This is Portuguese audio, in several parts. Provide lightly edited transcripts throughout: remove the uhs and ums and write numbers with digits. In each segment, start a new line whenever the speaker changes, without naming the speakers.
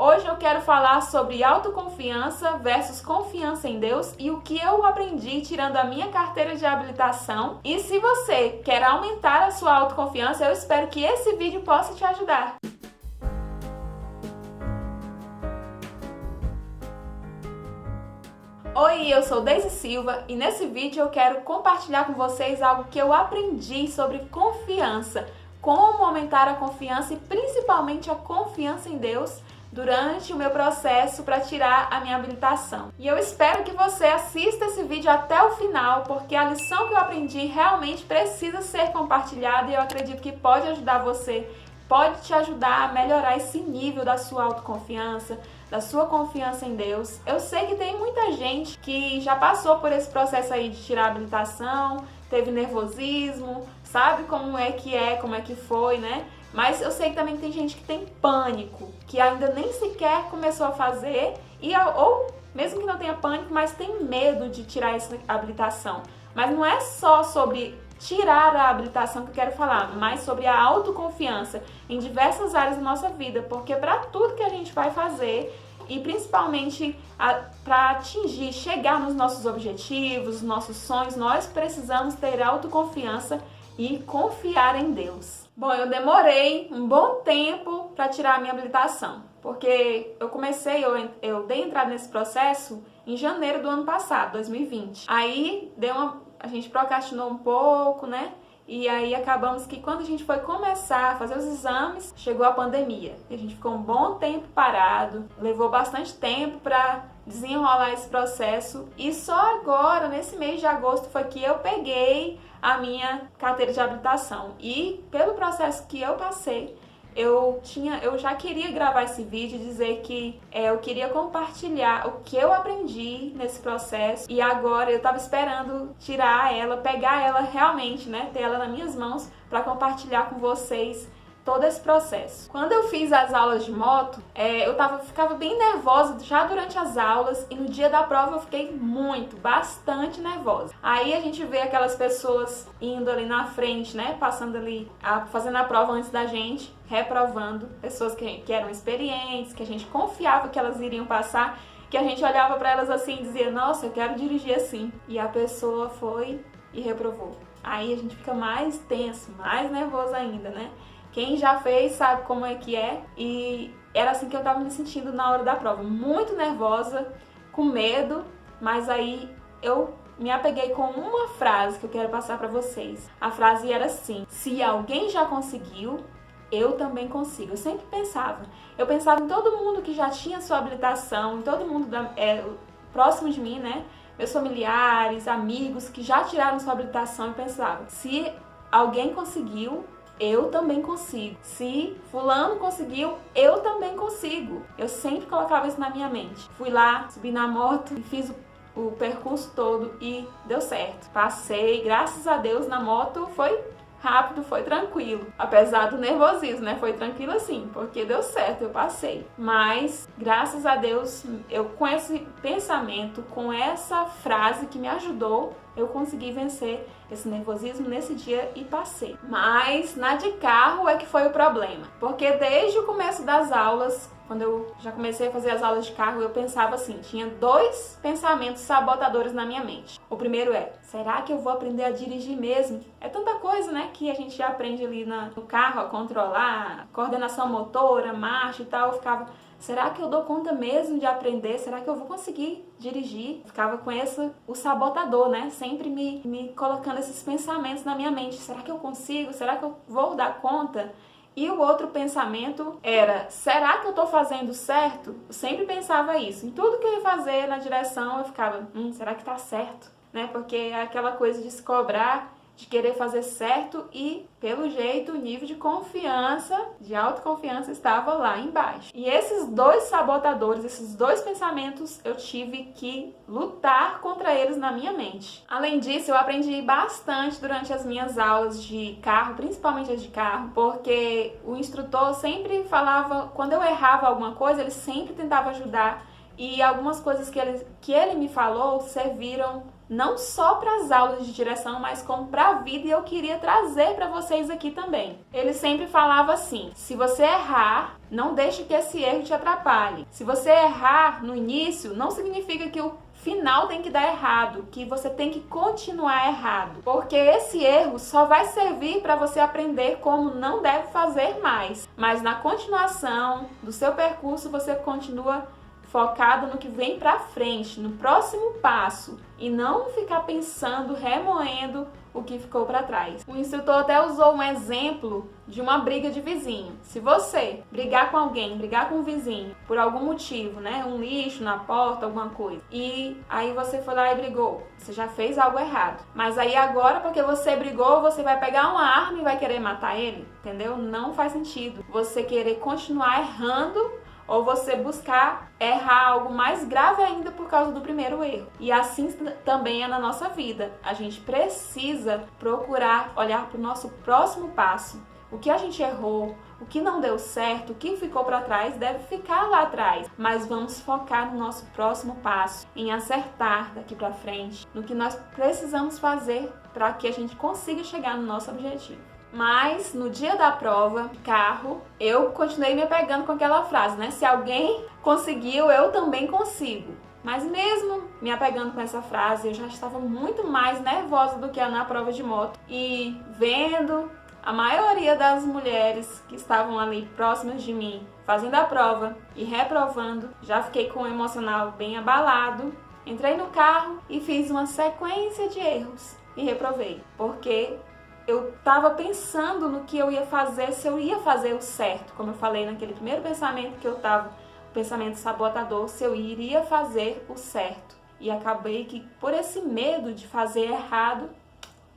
Hoje eu quero falar sobre autoconfiança versus confiança em Deus e o que eu aprendi tirando a minha carteira de habilitação. E se você quer aumentar a sua autoconfiança, eu espero que esse vídeo possa te ajudar. Oi, eu sou Deise Silva e nesse vídeo eu quero compartilhar com vocês algo que eu aprendi sobre confiança, como aumentar a confiança e principalmente a confiança em Deus durante o meu processo para tirar a minha habilitação. E eu espero que você assista esse vídeo até o final, porque a lição que eu aprendi realmente precisa ser compartilhada e eu acredito que pode ajudar você, pode te ajudar a melhorar esse nível da sua autoconfiança, da sua confiança em Deus. Eu sei que tem muita gente que já passou por esse processo aí de tirar a habilitação, teve nervosismo, sabe como é, como é que foi, né? Mas eu sei que também tem gente que tem pânico, que ainda nem sequer começou a fazer, ou mesmo que não tenha pânico, mas tem medo de tirar essa habilitação. Mas não é só sobre tirar a habilitação que eu quero falar, mas sobre a autoconfiança em diversas áreas da nossa vida, porque para tudo que a gente vai fazer, e principalmente para atingir, chegar nos nossos objetivos, nossos sonhos, nós precisamos ter autoconfiança e confiar em Deus. Bom, eu demorei um bom tempo para tirar a minha habilitação, porque eu dei entrada nesse processo em janeiro do ano passado, 2020. Aí a gente procrastinou um pouco, né? E aí acabamos que quando a gente foi começar a fazer os exames, chegou a pandemia. E a gente ficou um bom tempo parado, levou bastante tempo para desenrolar esse processo. E só agora, nesse mês de agosto, foi que eu peguei a minha carteira de habilitação. E pelo processo que eu passei, eu já queria gravar esse vídeo e dizer que eu queria compartilhar o que eu aprendi nesse processo e agora eu estava esperando tirar ela, pegar ela realmente, né, ter ela nas minhas mãos para compartilhar com vocês todo esse processo. Quando eu fiz as aulas de moto, ficava bem nervosa já durante as aulas e no dia da prova eu fiquei bastante nervosa. Aí a gente vê aquelas pessoas indo ali na frente, né, passando ali, fazendo a prova antes da gente, reprovando, pessoas que eram experientes, que a gente confiava que elas iriam passar, que a gente olhava para elas assim e dizia, nossa, eu quero dirigir assim. E a pessoa foi e reprovou. Aí a gente fica mais tenso, mais nervoso ainda, né? Quem já fez sabe como é que é, e era assim que eu tava me sentindo na hora da prova, muito nervosa, com medo, mas aí eu me apeguei com uma frase que eu quero passar pra vocês. A frase era assim, se alguém já conseguiu, eu também consigo. Eu sempre pensava em todo mundo que já tinha sua habilitação, em todo mundo próximo de mim, né, meus familiares, amigos que já tiraram sua habilitação, eu pensava, se alguém conseguiu, eu também consigo. Se fulano conseguiu, eu também consigo. Eu sempre colocava isso na minha mente. Fui lá, subi na moto e fiz o percurso todo e deu certo. Passei, graças a Deus, na moto foi rápido, foi tranquilo. Apesar do nervosismo, né? Foi tranquilo assim, porque deu certo, eu passei. Mas, graças a Deus, eu com esse pensamento, com essa frase que me ajudou, eu consegui vencer esse nervosismo nesse dia e passei. Mas na de carro é que foi o problema. Porque desde o começo das aulas, quando eu já comecei a fazer as aulas de carro, eu pensava assim, tinha dois pensamentos sabotadores na minha mente. O primeiro será que eu vou aprender a dirigir mesmo? É tanta coisa, né, que a gente já aprende ali no carro, a controlar, coordenação motora, marcha e tal. Eu ficava, será que eu dou conta mesmo de aprender? Será que eu vou conseguir dirigir? Ficava com o sabotador, né? Sempre me colocando esses pensamentos na minha mente. Será que eu consigo? Será que eu vou dar conta? E o outro pensamento era, será que eu tô fazendo certo? Eu sempre pensava isso. Em tudo que eu ia fazer na direção, eu ficava, será que tá certo? Né? Porque é aquela coisa de se cobrar, de querer fazer certo e, pelo jeito, o nível de confiança, de autoconfiança estava lá embaixo. E esses dois sabotadores, esses dois pensamentos, eu tive que lutar contra eles na minha mente. Além disso, eu aprendi bastante durante as minhas aulas de carro, principalmente as de carro, porque o instrutor sempre falava, quando eu errava alguma coisa, ele sempre tentava ajudar E algumas coisas que ele me falou serviram não só para as aulas de direção, mas como para a vida, e eu queria trazer para vocês aqui também. Ele sempre falava assim: se você errar, não deixe que esse erro te atrapalhe. Se você errar no início, não significa que o final tem que dar errado, que você tem que continuar errado, porque esse erro só vai servir para você aprender como não deve fazer mais. Mas na continuação do seu percurso, você continua focado no que vem para frente, no próximo passo, e não ficar pensando, remoendo o que ficou para trás. O instrutor até usou um exemplo de uma briga de vizinho. Se você brigar com alguém, brigar com um vizinho por algum motivo, né, um lixo na porta, alguma coisa, e aí você foi lá e brigou, você já fez algo errado. Mas aí agora, porque você brigou, você vai pegar uma arma e vai querer matar ele, entendeu? Não faz sentido você querer continuar errando ou você buscar errar algo mais grave ainda por causa do primeiro erro. E assim também é na nossa vida. A gente precisa procurar olhar para o nosso próximo passo. O que a gente errou, o que não deu certo, o que ficou para trás deve ficar lá atrás. Mas vamos focar no nosso próximo passo, em acertar daqui para frente, no que nós precisamos fazer para que a gente consiga chegar no nosso objetivo. Mas no dia da prova, carro, eu continuei me apegando com aquela frase, né? Se alguém conseguiu, eu também consigo. Mas mesmo me apegando com essa frase, eu já estava muito mais nervosa do que na prova de moto. E vendo a maioria das mulheres que estavam ali próximas de mim fazendo a prova e reprovando, já fiquei com o emocional bem abalado. Entrei no carro e fiz uma sequência de erros e reprovei, porque eu estava pensando no que eu ia fazer, se eu ia fazer o certo, como eu falei naquele primeiro pensamento que eu estava, o pensamento sabotador, se eu iria fazer o certo. E acabei que, por esse medo de fazer errado,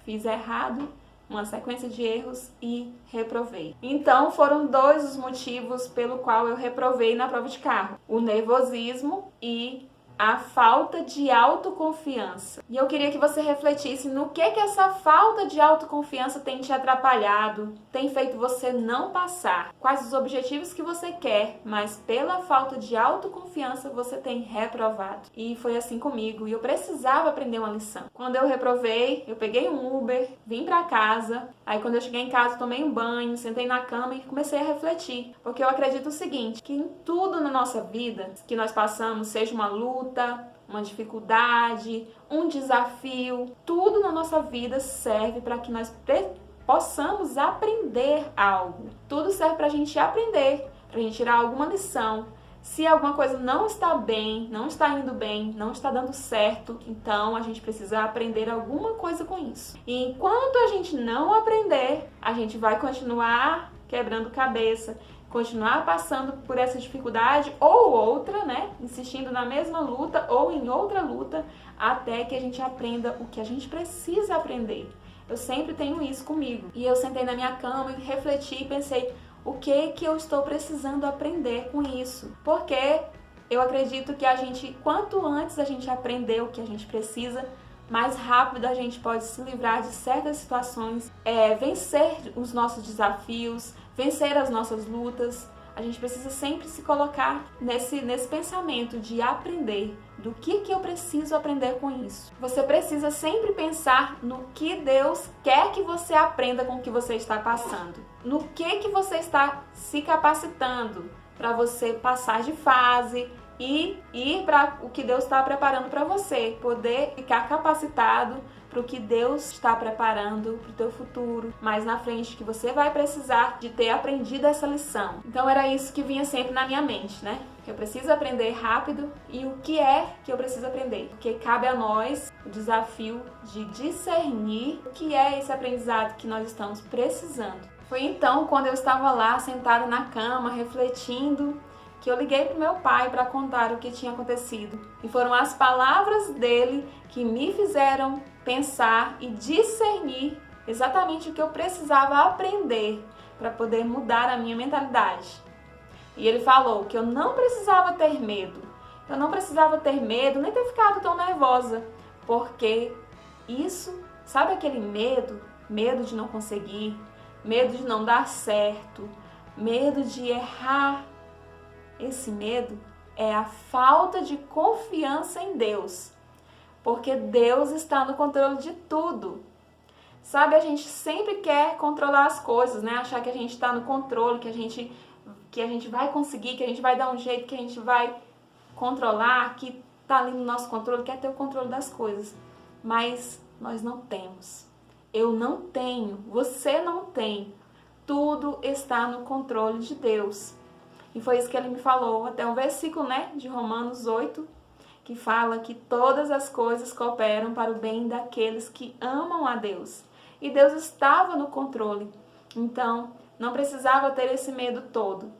fiz errado, uma sequência de erros e reprovei. Então foram dois os motivos pelo qual eu reprovei na prova de carro: o nervosismo e a falta de autoconfiança. E eu queria que você refletisse no que essa falta de autoconfiança tem te atrapalhado, tem feito você não passar. Quais os objetivos que você quer, mas pela falta de autoconfiança você tem reprovado. E foi assim comigo, e eu precisava aprender uma lição. Quando eu reprovei, eu peguei um Uber, vim pra casa. Aí quando eu cheguei em casa, tomei um banho, sentei na cama e comecei a refletir. Porque eu acredito o seguinte, que em tudo na nossa vida que nós passamos, seja uma luta, uma dificuldade, um desafio, tudo na nossa vida serve para que nós possamos aprender algo. Tudo serve para a gente aprender, para a gente tirar alguma lição. Se alguma coisa não está bem, não está indo bem, não está dando certo, então a gente precisa aprender alguma coisa com isso. E enquanto a gente não aprender, a gente vai continuar quebrando cabeça, continuar passando por essa dificuldade ou outra, né? Insistindo na mesma luta ou em outra luta, até que a gente aprenda o que a gente precisa aprender. Eu sempre tenho isso comigo. E eu sentei na minha cama e refleti e pensei, o que eu estou precisando aprender com isso? Porque eu acredito que quanto antes a gente aprender o que a gente precisa, mais rápido a gente pode se livrar de certas situações, vencer os nossos desafios, vencer as nossas lutas. A gente precisa sempre se colocar nesse pensamento de aprender, do que eu preciso aprender com isso. Você precisa sempre pensar no que Deus quer que você aprenda com o que você está passando. No que você está se capacitando para você passar de fase e ir para o que Deus está preparando para você, poder ficar capacitado para o que Deus está preparando para o teu futuro, mais na frente, que você vai precisar de ter aprendido essa lição. Então era isso que vinha sempre na minha mente, né? Que eu preciso aprender rápido e o que é que eu preciso aprender. Porque cabe a nós o desafio de discernir o que é esse aprendizado que nós estamos precisando. Foi então, quando eu estava lá sentada na cama, refletindo, que eu liguei para o meu pai para contar o que tinha acontecido. E foram as palavras dele que me fizeram pensar e discernir exatamente o que eu precisava aprender para poder mudar a minha mentalidade. E ele falou que eu não precisava ter medo. Eu não precisava ter medo, nem ter ficado tão nervosa. Porque isso, sabe aquele medo? Medo de não conseguir, medo de não dar certo, medo de errar. Esse medo é a falta de confiança em Deus. Porque Deus está no controle de tudo. Sabe, a gente sempre quer controlar as coisas, né? Achar que a gente está no controle, que a gente vai conseguir, que a gente vai dar um jeito, que a gente vai controlar, que está ali no nosso controle, quer ter o controle das coisas. Mas nós não temos. Eu não tenho, você não tem. Tudo está no controle de Deus. E foi isso que ele me falou, até um versículo, né, de Romanos 8, que fala que todas as coisas cooperam para o bem daqueles que amam a Deus. E Deus estava no controle. Então, não precisava ter esse medo todo.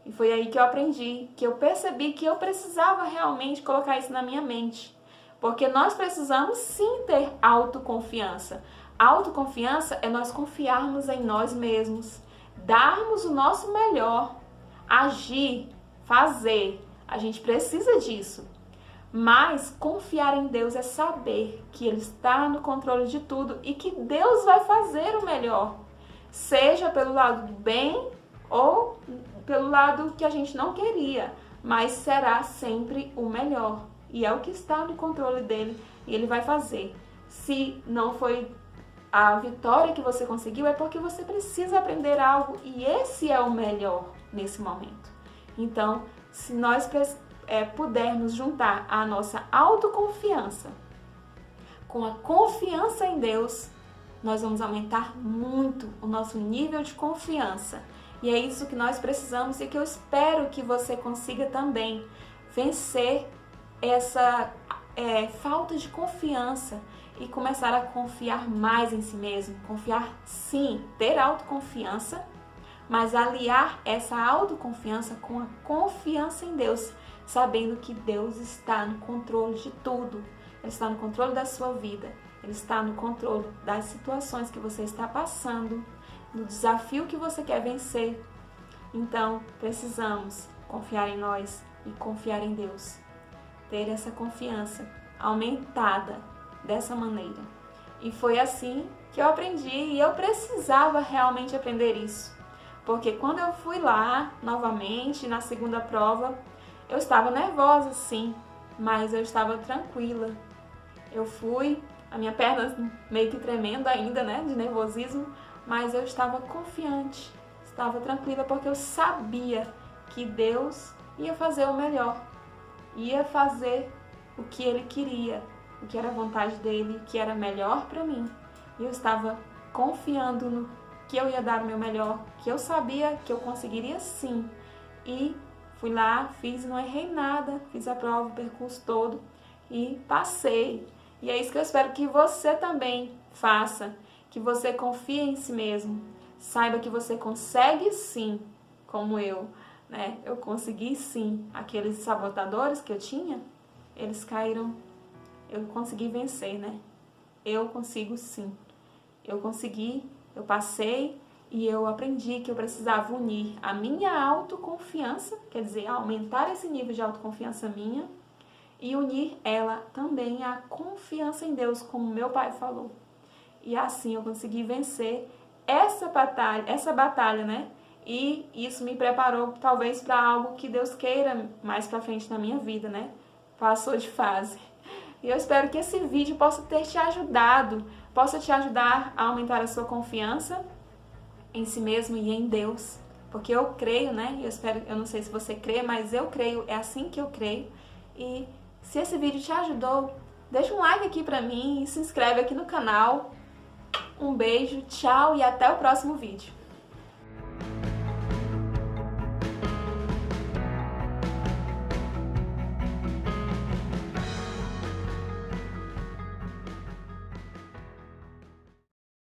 E foi aí que eu aprendi, que eu percebi que eu precisava realmente colocar isso na minha mente. Porque nós precisamos sim ter autoconfiança. Autoconfiança é nós confiarmos em nós mesmos, darmos o nosso melhor, agir, fazer. A gente precisa disso. Mas confiar em Deus é saber que Ele está no controle de tudo e que Deus vai fazer o melhor. Seja pelo lado do bem ou pelo lado que a gente não queria, mas será sempre o melhor. E é o que está no controle dele e Ele vai fazer. Se não foi a vitória que você conseguiu, é porque você precisa aprender algo e esse é o melhor nesse momento. Então, se nós pudermos juntar a nossa autoconfiança com a confiança em Deus, nós vamos aumentar muito o nosso nível de confiança. E é isso que nós precisamos e que eu espero que você consiga também vencer essa falta de confiança e começar a confiar mais em si mesmo. Confiar sim, ter autoconfiança, mas aliar essa autoconfiança com a confiança em Deus, sabendo que Deus está no controle de tudo. Ele está no controle da sua vida, Ele está no controle das situações que você está passando, do desafio que você quer vencer. Então, precisamos confiar em nós e confiar em Deus. Ter essa confiança aumentada dessa maneira. E foi assim que eu aprendi e eu precisava realmente aprender isso. Porque quando eu fui lá, novamente, na segunda prova, eu estava nervosa, sim, mas eu estava tranquila. Eu fui, a minha perna meio que tremendo ainda, né, de nervosismo, mas eu estava confiante, estava tranquila porque eu sabia que Deus ia fazer o melhor, ia fazer o que Ele queria, o que era a vontade dEle, o que era melhor para mim. E eu estava confiando no que eu ia dar o meu melhor, que eu sabia que eu conseguiria sim. E fui lá, fiz, não errei nada, fiz a prova, o percurso todo e passei. E é isso que eu espero que você também faça, que você confie em si mesmo, saiba que você consegue sim, como eu, né? Eu consegui sim. Aqueles sabotadores que eu tinha, eles caíram, eu consegui vencer, né? Eu consigo sim. Eu consegui, eu passei e eu aprendi que eu precisava unir a minha autoconfiança, quer dizer, aumentar esse nível de autoconfiança minha e unir ela também à confiança em Deus, como meu pai falou. E assim eu consegui vencer essa batalha, né? E isso me preparou talvez para algo que Deus queira mais para frente na minha vida, né? Passou de fase. E eu espero que esse vídeo possa ter te ajudado, possa te ajudar a aumentar a sua confiança em si mesmo e em Deus. Porque eu creio, né? Eu não sei se você crê, mas eu creio, é assim que eu creio. E se esse vídeo te ajudou, deixa um like aqui pra mim e se inscreve aqui no canal. Um beijo, tchau e até o próximo vídeo.